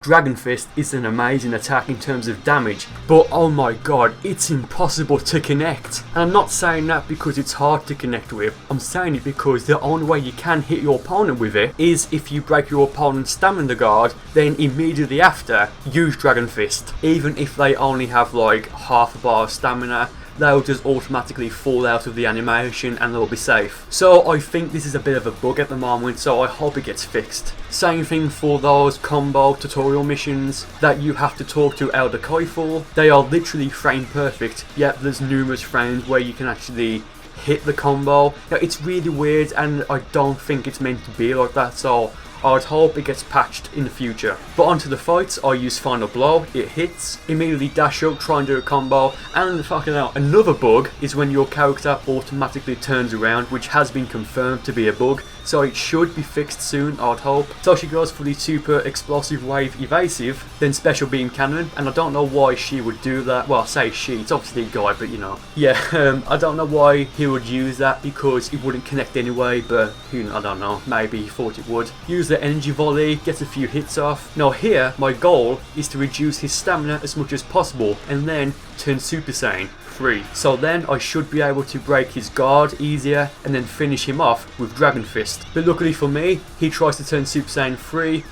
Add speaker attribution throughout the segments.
Speaker 1: Dragon Fist is an amazing attack in terms of damage, but oh my god, it's impossible to connect. And I'm not saying that because it's hard to connect with, I'm saying it because the only way you can hit your opponent with it is if you break your opponent's stamina guard, then immediately after, use Dragon Fist. Even if they only have like half a bar of stamina, they'll just automatically fall out of the animation and they'll be safe. So I think this is a bit of a bug at the moment, so I hope it gets fixed. Same thing for those combo tutorial missions that you have to talk to Elder Kai for. They are literally frame perfect, yet there's numerous frames where you can actually hit the combo. Now, it's really weird and I don't think it's meant to be like that, so I'd hope it gets patched in the future. But onto the fights, I use Final Blow, it hits, immediately dash up, try and do a combo, and fucking hell, another bug is when your character automatically turns around, which has been confirmed to be a bug, so it should be fixed soon, I'd hope. So she goes for the super explosive wave evasive, then special beam cannon, and I don't know why she would do that. Well, I say she, it's obviously a guy, but you know. Yeah, I don't know why he would use that because it wouldn't connect anyway, but I don't know, maybe he thought it would. Use the energy volley, gets a few hits off. Now here, my goal is to reduce his stamina as much as possible and then turn Super Saiyan 3. So then I should be able to break his guard easier and then finish him off with Dragon Fist. But luckily for me, he tries to turn Super Saiyan 3,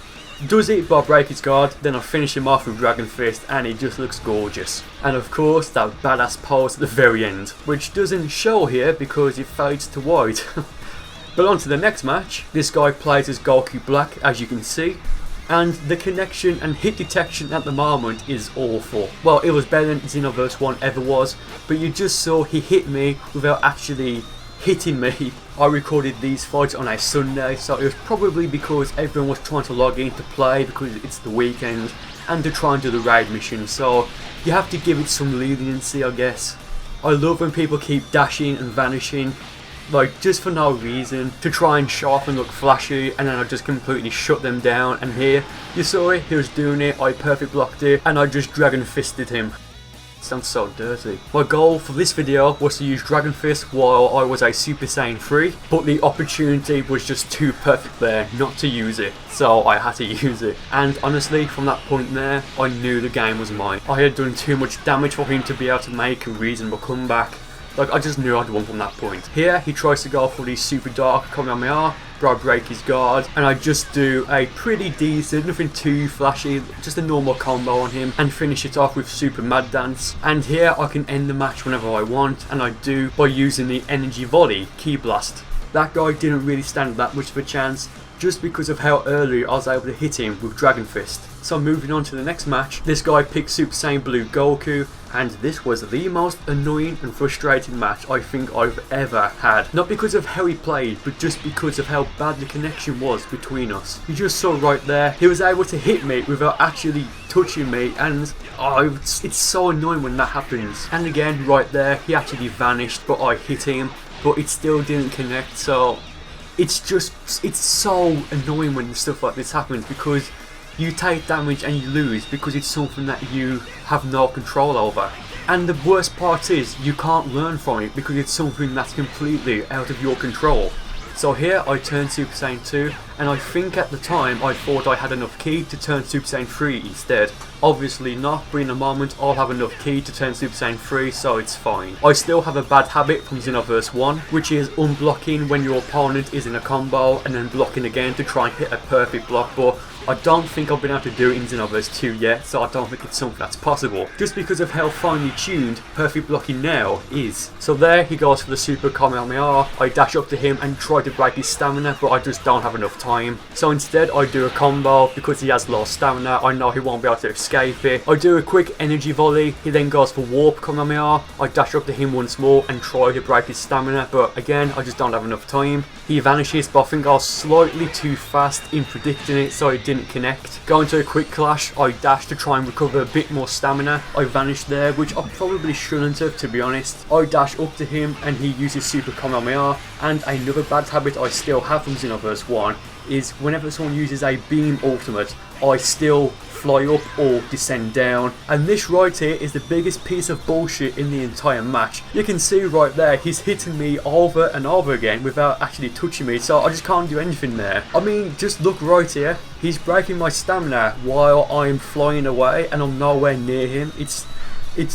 Speaker 1: does it but I break his guard, then I finish him off with Dragon Fist and he just looks gorgeous. And of course that badass pose at the very end, which doesn't show here because it fades to white. But on to the next match. This guy plays as Goku Black, as you can see, and the connection and hit detection at the moment is awful. Well, it was better than Xenoverse 1 ever was, but you just saw he hit me without actually hitting me. I recorded these fights on a Sunday, so it was probably because everyone was trying to log in to play because it's the weekend and to try and do the raid mission, so you have to give it some leniency, I guess. I love when people keep dashing and vanishing, like just for no reason, to try and show off and look flashy, and then I just completely shut them down. And here, you saw it, he was doing it, I perfect blocked it, and I just Dragon Fisted him. It sounds so dirty. My goal for this video was to use Dragon Fist while I was a Super Saiyan 3, but the opportunity was just too perfect there not to use it, so I had to use it. And honestly, from that point there, I knew the game was mine. I had done too much damage for him to be able to make a reasonable comeback. Like, I just knew I'd won from that point. Here, he tries to go for the super dark Kamehameha, but I break his guard, and I just do a pretty decent, nothing too flashy, just a normal combo on him, and finish it off with Super Mad Dance. And here, I can end the match whenever I want, and I do by using the Energy Volley Ki Blast. That guy didn't really stand that much of a chance, just because of how early I was able to hit him with Dragon Fist. So moving on to the next match, this guy picked Super Saiyan Blue Goku, and this was the most annoying and frustrating match I think I've ever had. Not because of how he played, but just because of how bad the connection was between us. You just saw right there, he was able to hit me without actually touching me, and it's so annoying when that happens. And again, right there, he actually vanished, but I hit him, but it still didn't connect, so it's so annoying when stuff like this happens, because you take damage and you lose because it's something that you have no control over. And the worst part is you can't learn from it because it's something that's completely out of your control. So here I turned Super Saiyan 2, and I think at the time I thought I had enough ki to turn Super Saiyan 3 instead. Obviously not, but in a moment I'll have enough ki to turn Super Saiyan 3, so it's fine. I still have a bad habit from Xenoverse 1, which is unblocking when your opponent is in a combo and then blocking again to try and hit a perfect block, but I don't think I've been able to do it in Xenoverse 2 yet, so I don't think it's something that's possible, just because of how finely tuned perfect blocking now is. So there he goes for the Super Kamehameha. I dash up to him and try to break his stamina, but I just don't have enough time. So instead I do a combo because he has low stamina. I know he won't be able to escape it. I do a quick energy volley. He then goes for Warp Kamehameha. I dash up to him once more and try to break his stamina, but again I just don't have enough time. He vanishes, but I think I was slightly too fast in predicting it, so it didn't connect. Going to a quick clash, I dash to try and recover a bit more stamina. I vanished there, which I probably shouldn't have, to be honest. I dash up to him and he uses Super Kamehameha. And another bad habit I still have from Xenoverse 1 is whenever someone uses a beam ultimate, I still fly up or descend down. And this right here is the biggest piece of bullshit in the entire match. You can see right there, he's hitting me over and over again without actually touching me, so I just can't do anything there. I mean, just look right here. He's breaking my stamina while I'm flying away and I'm nowhere near him. It's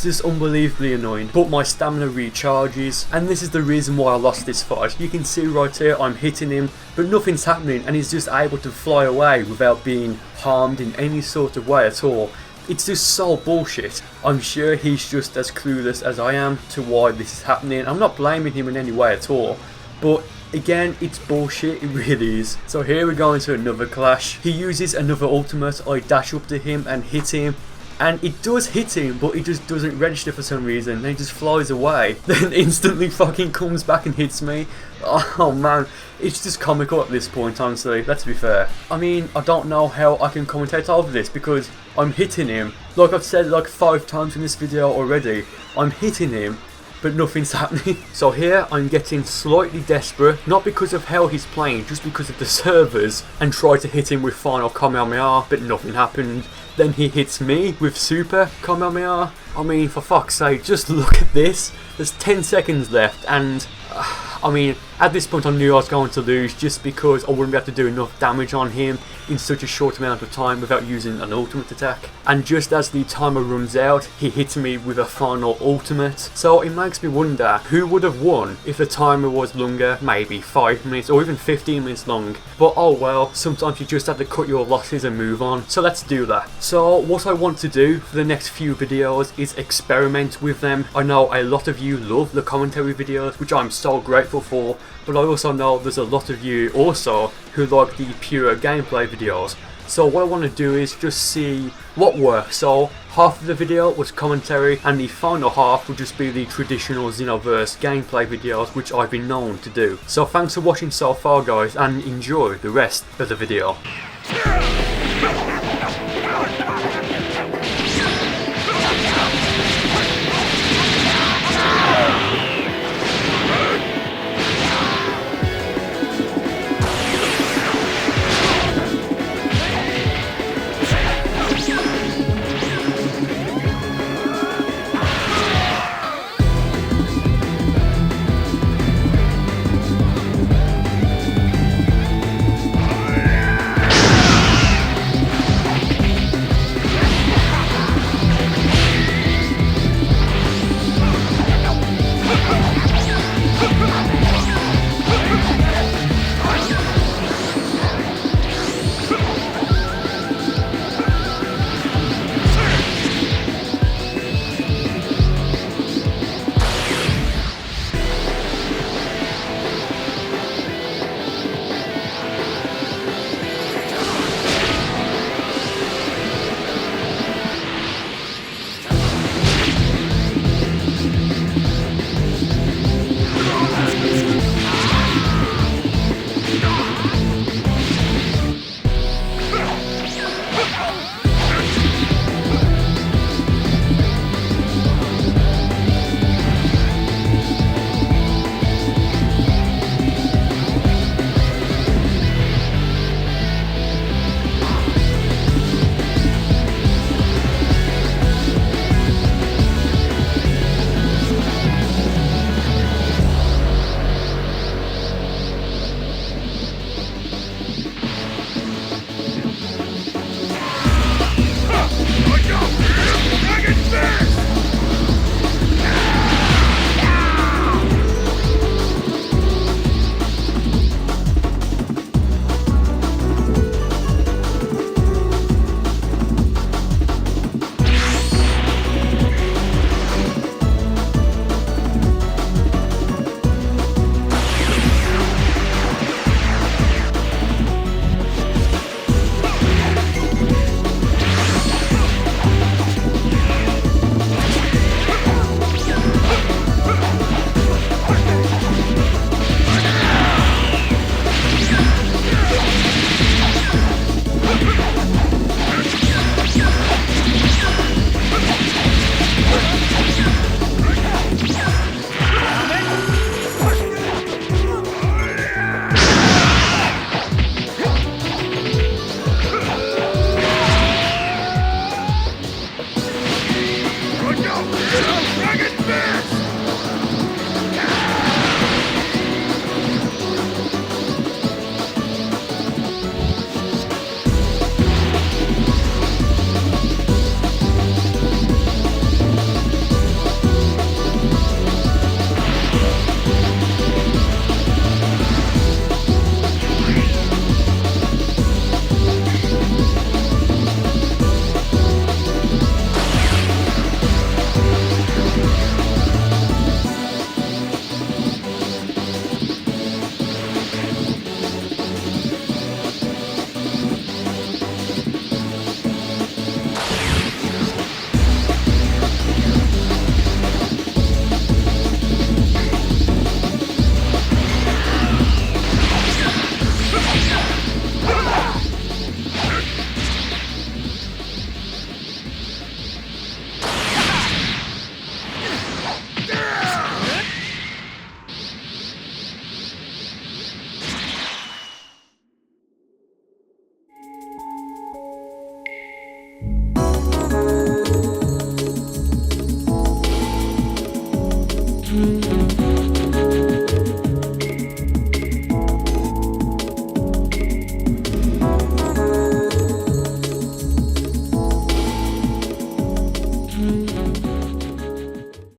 Speaker 1: just unbelievably annoying, but my stamina recharges, and this is the reason why I lost this fight. You can see right here, I'm hitting him, but nothing's happening, and he's just able to fly away without being harmed in any sort of way at all. It's just so bullshit. I'm sure he's just as clueless as I am to why this is happening. I'm not blaming him in any way at all, but again, it's bullshit, it really is. So here we go into another clash. He uses another ultimate, I dash up to him and hit him. And it does hit him, but it just doesn't register for some reason. Then he just flies away. Then instantly fucking comes back and hits me. Oh man, it's just comical at this point, honestly, let's be fair. I mean, I don't know how I can commentate over this because I'm hitting him. Like I've said like 5 times in this video already, I'm hitting him, but nothing's happening. So here I'm getting slightly desperate, not because of how he's playing, just because of the servers, and try to hit him with final Kamehameha, but nothing happened. Then he hits me with super Kamehameha. I mean, for fuck's sake, just look at this. There's 10 seconds left, and I mean, at this point I knew I was going to lose just because I wouldn't be able to do enough damage on him in such a short amount of time without using an ultimate attack. And just as the timer runs out, he hits me with a final ultimate. So it makes me wonder who would have won if the timer was longer, maybe 5 minutes or even 15 minutes long. But oh well, sometimes you just have to cut your losses and move on. So let's do that. So what I want to do for the next few videos is experiment with them. I know a lot of you love the commentary videos, which I'm so grateful for, but I also know there's a lot of you also who like the pure gameplay videos. So what I want to do is just see what works. So half of the video was commentary and the final half will just be the traditional Xenoverse gameplay videos, which I've been known to do. So thanks for watching so far guys, and enjoy the rest of the video.